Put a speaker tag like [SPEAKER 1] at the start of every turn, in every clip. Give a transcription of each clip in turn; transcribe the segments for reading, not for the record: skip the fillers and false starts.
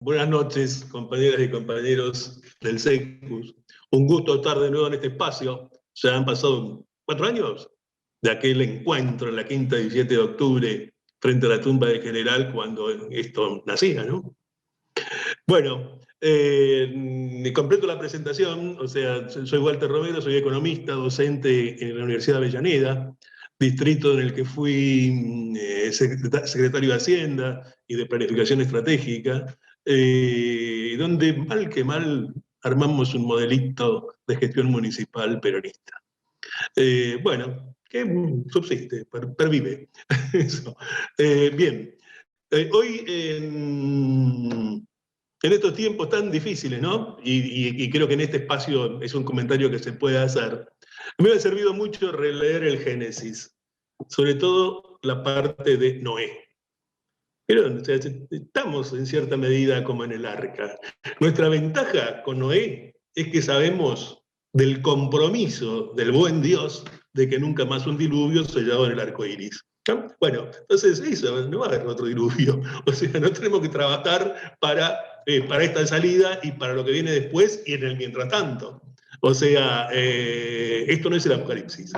[SPEAKER 1] Buenas noches, compañeras y compañeros del SECUS. Un gusto estar de nuevo en este espacio. Ya han pasado 4 años de aquel encuentro en la quinta 17 de octubre frente a la tumba del general cuando esto nacía, ¿no? Bueno, completo la presentación. O sea, soy Walter Romero, soy economista, docente en la Universidad de Avellaneda, distrito en el que fui secretario de Hacienda y de Planificación Estratégica, donde mal que mal armamos un modelito de gestión municipal peronista. Bueno, que subsiste, pervive. Eso. Bien, hoy en estos tiempos tan difíciles, ¿no? Y creo que en este espacio es un comentario que se puede hacer. Me ha servido mucho releer el Génesis, sobre todo la parte de Noé. Pero o sea, estamos en cierta medida como en el arca. Nuestra ventaja con Noé es que sabemos del compromiso del buen Dios de que nunca más un diluvio sellado en el arco iris. ¿No? Bueno, entonces eso, no va a haber otro diluvio. O sea, no tenemos que trabajar para esta salida y para lo que viene después y en el mientras tanto. O sea, esto no es el apocalipsis.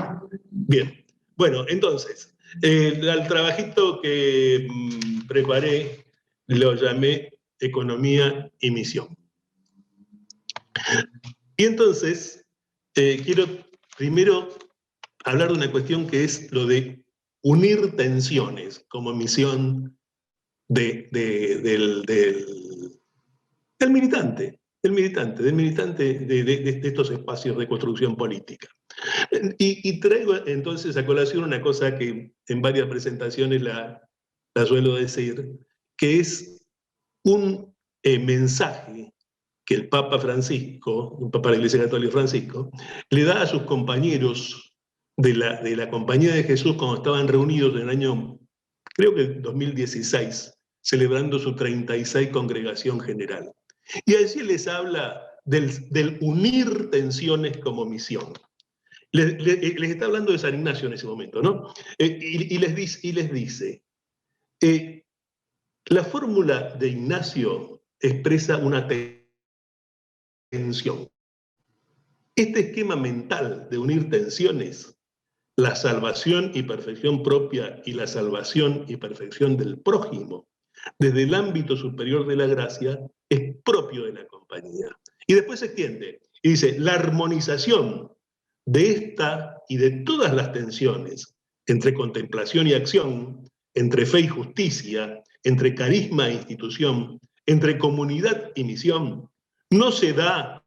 [SPEAKER 1] Bien, bueno, entonces, al trabajito que preparé lo llamé Economía y Misión. Y entonces, quiero primero hablar de una cuestión que es lo de unir tensiones como misión del militante, de estos espacios de construcción política. Y traigo entonces a colación una cosa que en varias presentaciones la suelo decir, que es un mensaje que el Papa Francisco, el Papa de la Iglesia Católica Francisco, le da a sus compañeros de la Compañía de Jesús cuando estaban reunidos en el año, creo que 2016, celebrando su 36 congregación general. Y allí les habla del unir tensiones como misión. Les está hablando de San Ignacio en ese momento, ¿no? Y les dice, la fórmula de Ignacio expresa una tensión. Este esquema mental de unir tensiones, la salvación y perfección propia y la salvación y perfección del prójimo, desde el ámbito superior de la gracia, es propio de la compañía. Y después se extiende y dice, la armonización de esta y de todas las tensiones entre contemplación y acción, entre fe y justicia, entre carisma e institución, entre comunidad y misión, no se da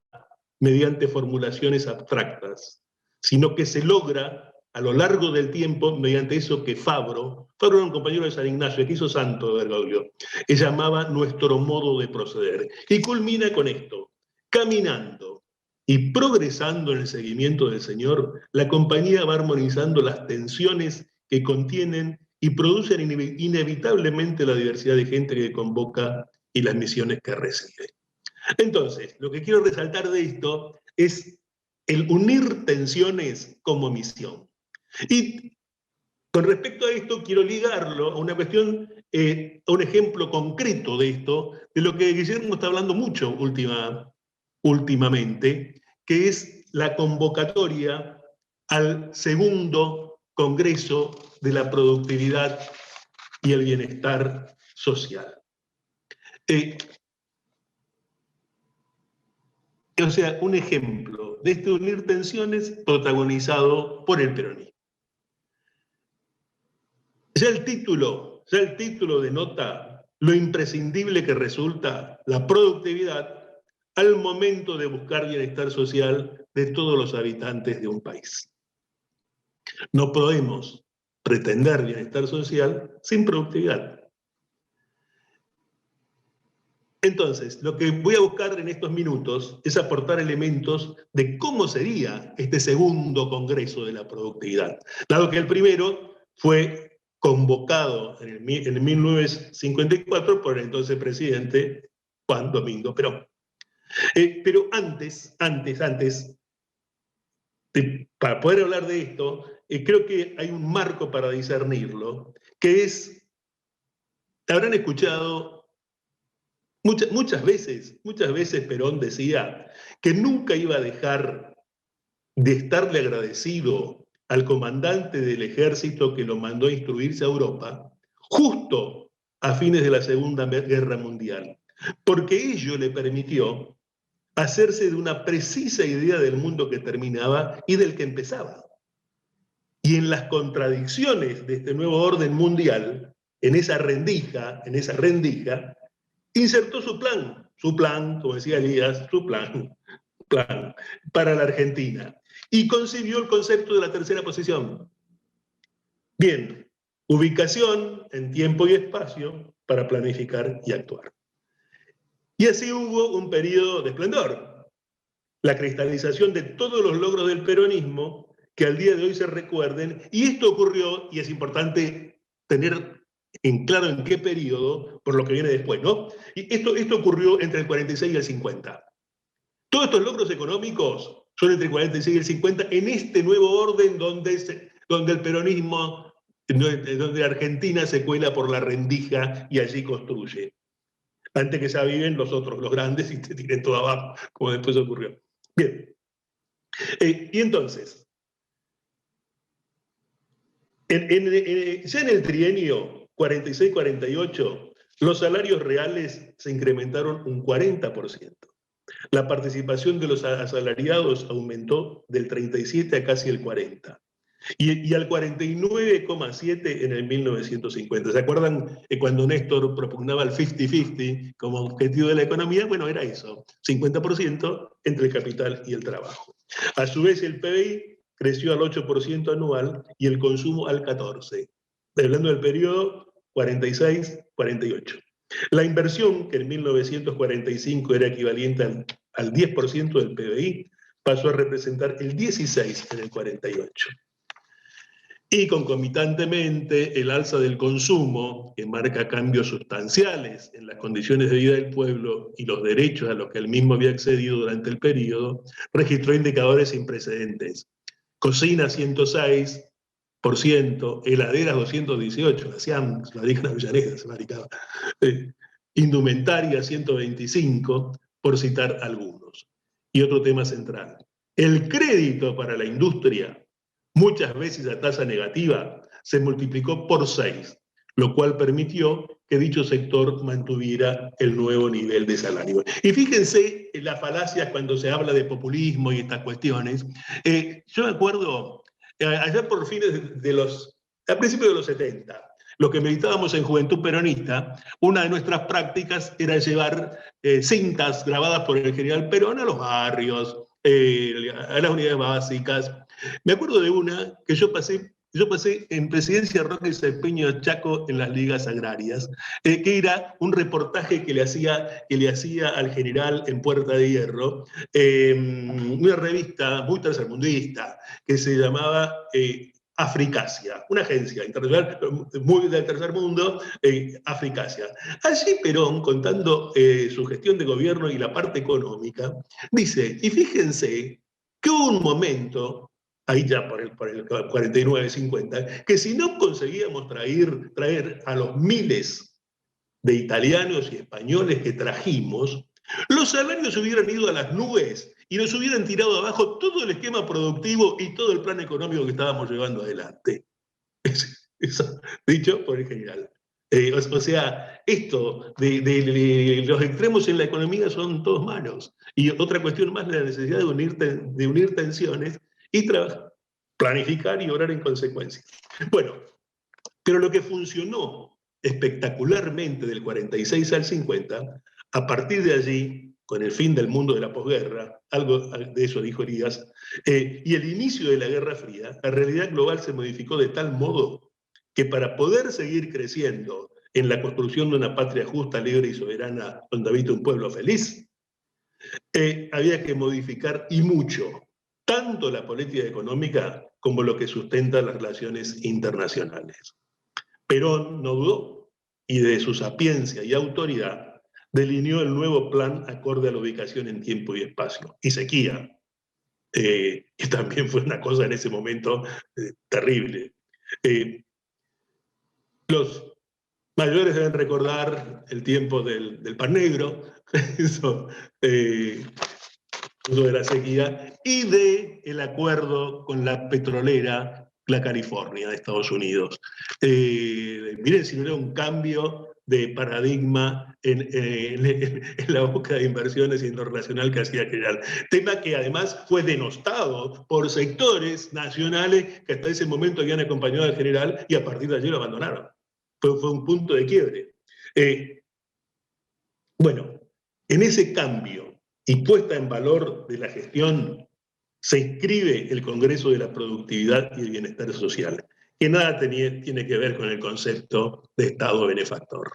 [SPEAKER 1] mediante formulaciones abstractas, sino que se logra a lo largo del tiempo mediante eso que Fabro era un compañero de San Ignacio, que hizo santo de Bergoglio, que llamaba nuestro modo de proceder. Y culmina con esto, caminando y progresando en el seguimiento del Señor, la compañía va armonizando las tensiones que contienen y producen inevitablemente la diversidad de gente que convoca y las misiones que recibe. Entonces, lo que quiero resaltar de esto es el unir tensiones como misión. Y con respecto a esto, quiero ligarlo a una cuestión, a un ejemplo concreto de esto, de lo que Guillermo está hablando mucho últimamente, que es la convocatoria al segundo Congreso de la Productividad y el Bienestar Social. O sea, un ejemplo de este unir tensiones protagonizado por el peronismo. Ya el título denota lo imprescindible que resulta la productividad al momento de buscar bienestar social de todos los habitantes de un país. No podemos pretender bienestar social sin productividad. Entonces, lo que voy a buscar en estos minutos es aportar elementos de cómo sería este segundo Congreso de la Productividad, dado que el primero fue convocado en 1954 por el entonces presidente Juan Domingo Perón. Pero antes, para poder hablar de esto, creo que hay un marco para discernirlo, que es, habrán escuchado muchas veces Perón decía que nunca iba a dejar de estarle agradecido al comandante del ejército que lo mandó a instruirse a Europa, justo a fines de la Segunda Guerra Mundial, porque ello le permitió hacerse de una precisa idea del mundo que terminaba y del que empezaba. Y en las contradicciones de este nuevo orden mundial, en esa rendija, insertó su plan, como decía Elías, su plan para la Argentina. Y concibió el concepto de la tercera posición. Bien, ubicación en tiempo y espacio para planificar y actuar. Y así hubo un periodo de esplendor, la cristalización de todos los logros del peronismo que al día de hoy se recuerden, y esto ocurrió, y es importante tener en claro en qué periodo, por lo que viene después, ¿no? Y esto ocurrió entre el 46 y el 50. Todos estos logros económicos son entre el 46 y el 50 en este nuevo orden donde el peronismo, donde Argentina se cuela por la rendija y allí construye. Antes que se aviven los otros, los grandes, y te tiren todo abajo, como después ocurrió. Bien. Y entonces, ya en el trienio 46-48, los salarios reales se incrementaron un 40%. La participación de los asalariados aumentó del 37 a casi el 40. Y al 49,7 en el 1950. ¿Se acuerdan cuando Néstor propugnaba el 50-50 como objetivo de la economía? Bueno, era eso, 50% entre el capital y el trabajo. A su vez, el PBI creció al 8% anual y el consumo al 14%. Hablando del periodo 46-48. La inversión, que en 1945 era equivalente al 10% del PBI, pasó a representar el 16% en el 48. Y concomitantemente el alza del consumo, que marca cambios sustanciales en las condiciones de vida del pueblo y los derechos a los que él mismo había accedido durante el periodo, registró indicadores sin precedentes. Cocina 106%, heladeras 218%, hacían, se radican Avellaneda, se radicaba. Indumentaria 125%, por citar algunos. Y otro tema central, el crédito para la industria, muchas veces a tasa negativa, se multiplicó por 6, lo cual permitió que dicho sector mantuviera el nuevo nivel de salario. Y fíjense en las falacias cuando se habla de populismo y estas cuestiones. Yo me acuerdo, allá por fines a principios de los 70, los que militábamos en Juventud Peronista, una de nuestras prácticas era llevar cintas grabadas por el general Perón a los barrios, a las unidades básicas. Me acuerdo de una que yo pasé en Presidencia Roque Peña Chaco en las ligas agrarias, que era un reportaje que le hacía al general en Puerta de Hierro, una revista muy tercermundista que se llamaba Africasia, una agencia internacional muy del tercer mundo, Africasia. Allí Perón, contando su gestión de gobierno y la parte económica, dice, y fíjense que hubo un momento, ahí ya por el 49-50, que si no conseguíamos traer a los miles de italianos y españoles que trajimos, los salarios hubieran ido a las nubes y nos hubieran tirado abajo todo el esquema productivo y todo el plan económico que estábamos llevando adelante. Eso dicho por el general. O sea, esto de los extremos en la economía son todos malos. Y otra cuestión más, la necesidad de unir tensiones y trabajar, planificar y obrar en consecuencia. Bueno, pero lo que funcionó espectacularmente del 46 al 50, a partir de allí, con el fin del mundo de la posguerra, algo de eso dijo Elías, y el inicio de la Guerra Fría, la realidad global se modificó de tal modo que para poder seguir creciendo en la construcción de una patria justa, libre y soberana donde habita un pueblo feliz, había que modificar y mucho, tanto la política económica como lo que sustenta las relaciones internacionales. Perón no dudó y de su sapiencia y autoridad delineó el nuevo plan acorde a la ubicación en tiempo y espacio. Y sequía, que también fue una cosa en ese momento terrible. Los Mayores deben recordar el tiempo del pan negro, eso, de la sequía, y del acuerdo con la petrolera, la California de Estados Unidos. Miren si no era un cambio de paradigma en la búsqueda de inversiones y en lo relacional que hacía General. Tema que además fue denostado por sectores nacionales que hasta ese momento habían acompañado al general y a partir de allí lo abandonaron. Fue un punto de quiebre. Bueno, en ese cambio y puesta en valor de la gestión se inscribe el Congreso de la Productividad y el Bienestar Social, que nada tiene que ver con el concepto de Estado benefactor.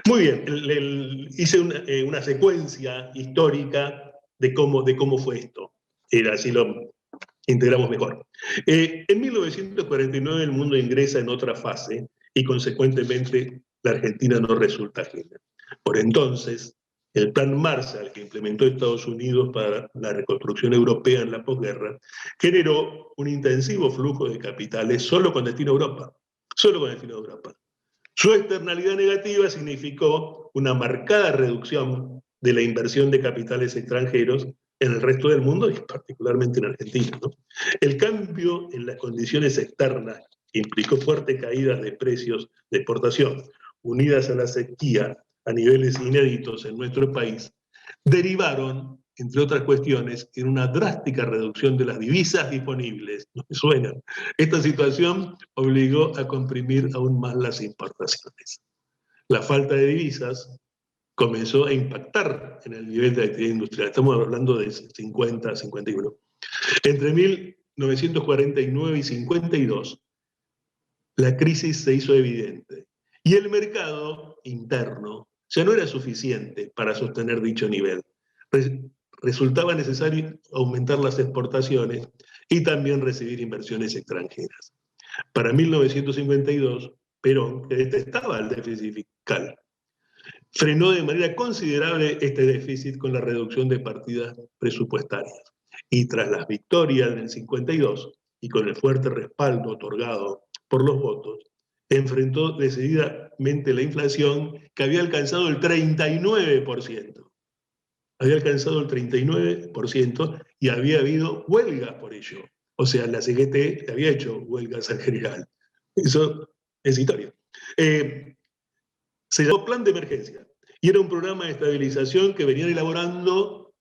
[SPEAKER 1] Muy bien, hice una secuencia histórica de cómo fue esto. Así lo integramos mejor. En 1949 el mundo ingresa en otra fase y consecuentemente la Argentina no resulta ajena. Por entonces, el Plan Marshall que implementó Estados Unidos para la reconstrucción europea en la posguerra generó un intensivo flujo de capitales solo con destino a Europa. Solo con destino a Europa. Su externalidad negativa significó una marcada reducción de la inversión de capitales extranjeros en el resto del mundo y particularmente en Argentina, ¿no? El cambio en las condiciones externas implicó fuertes caídas de precios de exportación, unidas a la sequía a niveles inéditos en nuestro país, derivaron, entre otras cuestiones, en una drástica reducción de las divisas disponibles. ¿No me suena? Esta situación obligó a comprimir aún más las importaciones. La falta de divisas comenzó a impactar en el nivel de actividad industrial. Estamos hablando de 50, 51. Entre 1949 y 52, la crisis se hizo evidente y el mercado interno ya no era suficiente para sostener dicho nivel. Resultaba necesario aumentar las exportaciones y también recibir inversiones extranjeras. Para 1952, Perón, que detestaba el déficit fiscal, frenó de manera considerable este déficit con la reducción de partidas presupuestarias. Y tras las victorias del 52 y con el fuerte respaldo otorgado por los votos, enfrentó decididamente la inflación que había alcanzado el 39%. Había alcanzado el 39% y había habido huelgas por ello. O sea, la CGT había hecho huelgas al general. Eso es historia. Se llamó Plan de Emergencia y era un programa de estabilización que venían elaborando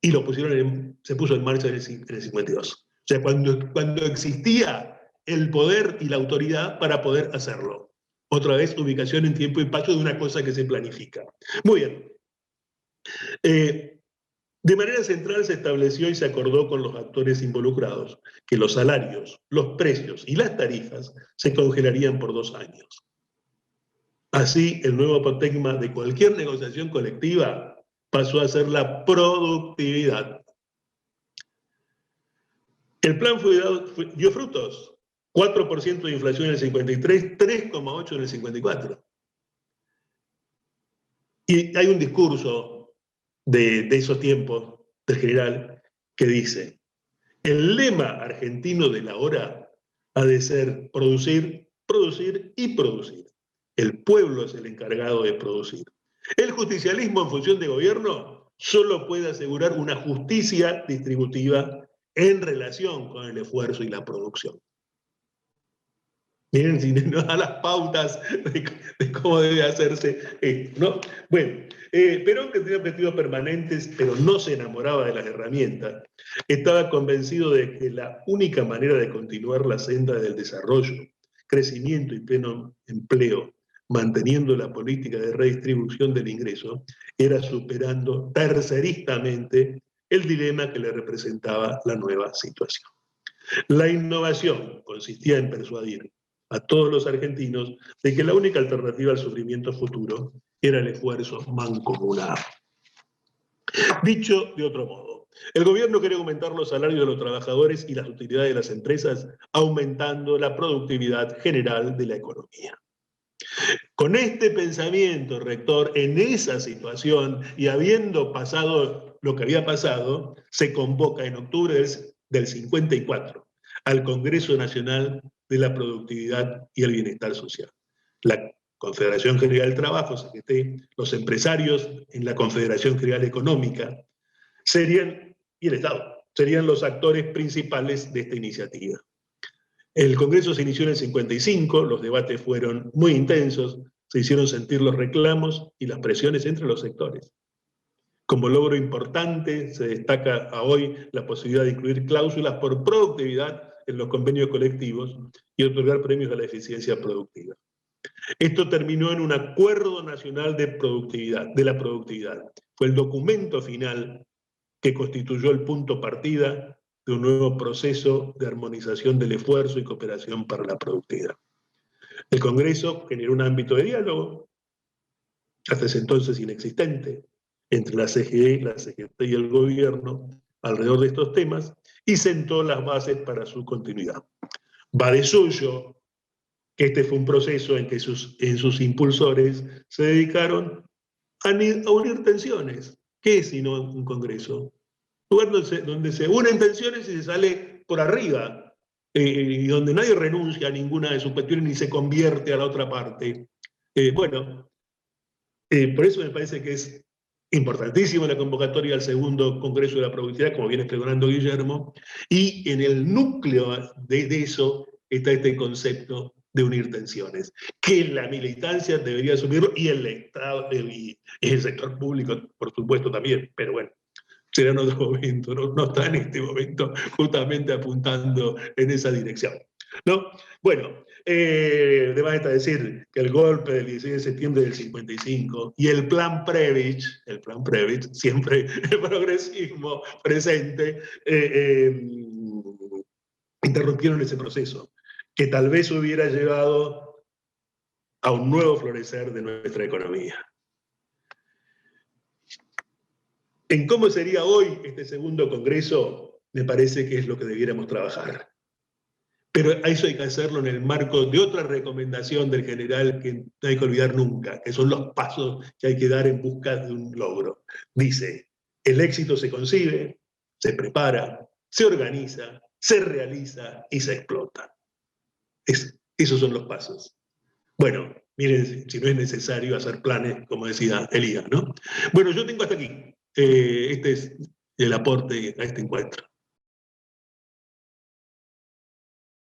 [SPEAKER 1] y se puso en marcha en el 52. O sea, cuando existía el poder y la autoridad para poder hacerlo. Otra vez, ubicación en tiempo y espacio de una cosa que se planifica. Muy bien. De manera central se estableció y se acordó con los actores involucrados que los salarios, los precios y las tarifas se congelarían por 2 años. Así, el nuevo apotegma de cualquier negociación colectiva pasó a ser la productividad. El plan dio frutos. 4% de inflación en el 53, 3,8% en el 54. Y hay un discurso de esos tiempos del general que dice: el lema argentino de la hora ha de ser producir, producir y producir. El pueblo es el encargado de producir. El justicialismo en función de gobierno solo puede asegurar una justicia distributiva en relación con el esfuerzo y la producción. Miren, si nos da las pautas de cómo debe hacerse esto, ¿no? Bueno, Perón, que tenía objetivos permanentes, pero no se enamoraba de las herramientas, estaba convencido de que la única manera de continuar la senda del desarrollo, crecimiento y pleno empleo, manteniendo la política de redistribución del ingreso, era superando terceristamente el dilema que le representaba la nueva situación. La innovación consistía en persuadir a todos los argentinos de que la única alternativa al sufrimiento futuro era el esfuerzo mancomunado. Dicho de otro modo, el gobierno quería aumentar los salarios de los trabajadores y las utilidades de las empresas, aumentando la productividad general de la economía. Con este pensamiento rector, en esa situación y habiendo pasado lo que había pasado, se convoca en octubre del 54 al Congreso Nacional de la Productividad y el Bienestar Social. La Confederación General del Trabajo, CGT, los empresarios en la Confederación General Económica, y el Estado, serían los actores principales de esta iniciativa. El Congreso se inició en el 55, los debates fueron muy intensos, se hicieron sentir los reclamos y las presiones entre los sectores. Como logro importante se destaca a hoy la posibilidad de incluir cláusulas por productividad en los convenios colectivos y otorgar premios a la eficiencia productiva. Esto terminó en un acuerdo nacional de la productividad. Fue el documento final que constituyó el punto partida de un nuevo proceso de armonización del esfuerzo y cooperación para la productividad. El Congreso generó un ámbito de diálogo, hasta ese entonces inexistente, entre la CGE, la CGT y el gobierno alrededor de estos temas, y sentó las bases para su continuidad. Va de suyo que este fue un proceso en que sus impulsores se dedicaron a unir tensiones. ¿Qué es sino un Congreso? Un lugar donde se unen tensiones y se sale por arriba, y donde nadie renuncia a ninguna de sus cuestiones ni se convierte a la otra parte. Por eso me parece que es importantísima la convocatoria al segundo Congreso de la Productividad, como viene pregonando Guillermo, y en el núcleo de eso está este concepto de unir tensiones, que la militancia debería asumirlo, y el Estado y el sector público, por supuesto, también, pero bueno, será en otro momento, no está en este momento justamente apuntando en esa dirección, ¿no? Bueno, además está decir que el golpe del 16 de septiembre del 55 y el plan Prebisch, siempre el progresismo presente, interrumpieron ese proceso, que tal vez hubiera llevado a un nuevo florecer de nuestra economía. En cómo sería hoy este segundo Congreso, me parece que es lo que debiéramos trabajar. Pero a eso hay que hacerlo en el marco de otra recomendación del general que no hay que olvidar nunca, que son los pasos que hay que dar en busca de un logro. Dice, el éxito se consigue, se prepara, se organiza, se realiza y se explota. Esos son los pasos. Bueno, miren si no es necesario hacer planes, como decía Elías, ¿no? Bueno, yo tengo hasta aquí. Este es el aporte a este encuentro.